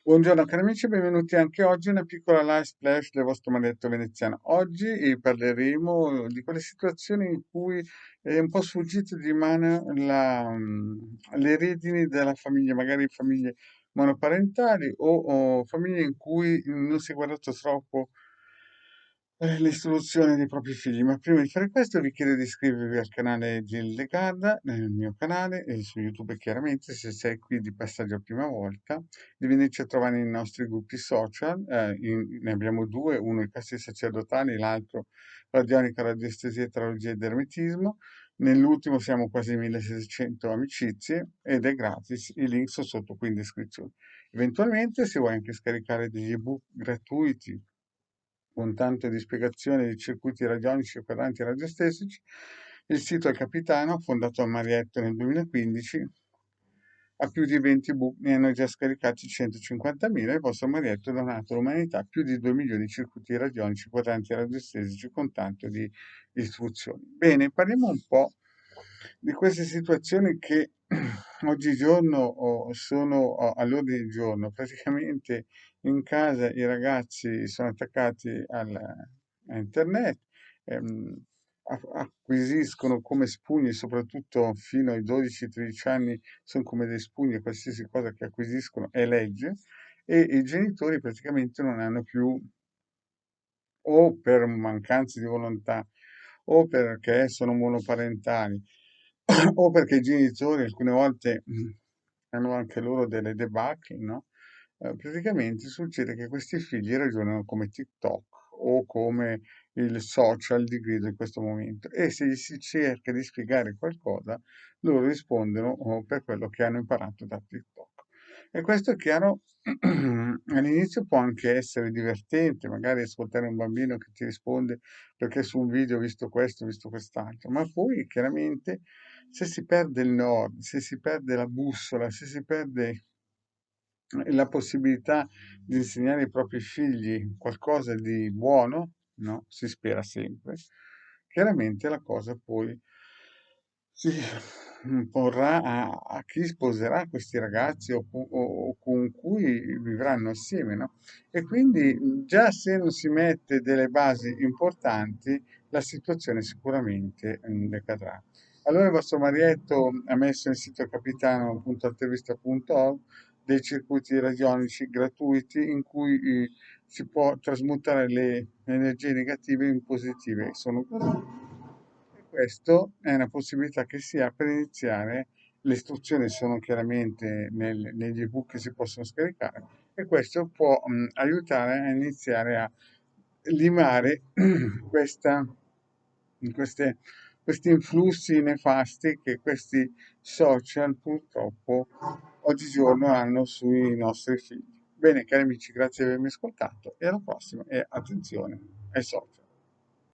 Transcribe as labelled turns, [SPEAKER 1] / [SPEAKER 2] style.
[SPEAKER 1] Buongiorno cari amici, benvenuti anche oggi a una piccola live splash del vostro maledetto veneziano. Oggi parleremo di quelle situazioni in cui è un po' sfuggito di mano le redini della famiglia, magari famiglie monoparentali o famiglie in cui non si è guardato troppo l'istruzione dei propri figli. Ma prima di fare questo vi chiedo di iscrivervi al canale Gil De Garda, nel mio canale e su YouTube chiaramente, se sei qui di passaggio a prima volta, di venirci a trovare nei nostri gruppi social, ne abbiamo due, uno i casti sacerdotali, l'altro radionica, radiestesia, teologia ed ermetismo. Nell'ultimo siamo quasi 1600 amicizie ed è gratis, i link sono sotto qui in descrizione. Eventualmente, se vuoi anche scaricare degli ebook gratuiti con tanto di spiegazioni di circuiti radionici e quadranti radiostesici, il sito è Capitano, fondato a Marietto nel 2015, ha più di 20 book, ne hanno già scaricati 150.000 e il vostro Marietto ha donato all'umanità più di 2 milioni di circuiti radionici, quadranti radiostesici con tanto di istruzioni. Bene, parliamo un po' di queste situazioni che oggigiorno sono all'ordine del giorno. Praticamente in casa i ragazzi sono attaccati a internet, ehm, acquisiscono come spugni, soprattutto fino ai 12-13 anni, sono come dei spugni, qualsiasi cosa che acquisiscono è legge, e i genitori praticamente non hanno più, o per mancanza di volontà, o perché sono monoparentali, o perché i genitori alcune volte hanno anche loro delle debacle, no? Praticamente succede che questi figli ragionano come TikTok o come il social di grido in questo momento e se gli si cerca di spiegare qualcosa, loro rispondono per quello che hanno imparato da TikTok. E questo è chiaro, all'inizio può anche essere divertente, magari ascoltare un bambino che ti risponde perché su un video ho visto questo, ho visto quest'altro, ma poi chiaramente se si perde il nord, se si perde la bussola, se si perde la possibilità di insegnare ai propri figli qualcosa di buono, no? Si spera sempre, chiaramente la cosa poi si porrà a chi sposerà questi ragazzi o con cui vivranno assieme, no? E quindi già se non si mette delle basi importanti, la situazione sicuramente decadrà. Allora il vostro Marietto ha messo nel sito capitano.altevista.org dei circuiti radionici gratuiti in cui si può trasmutare le energie negative in positive. Sono gratuiti. E questo è una possibilità che si ha per iniziare. Le istruzioni sono chiaramente negli ebook che si possono scaricare e questo può aiutare a iniziare a limare questa, queste, questi influssi nefasti che questi social purtroppo oggigiorno hanno sui nostri figli. Bene, cari amici, grazie di avermi ascoltato e alla prossima e attenzione ai social.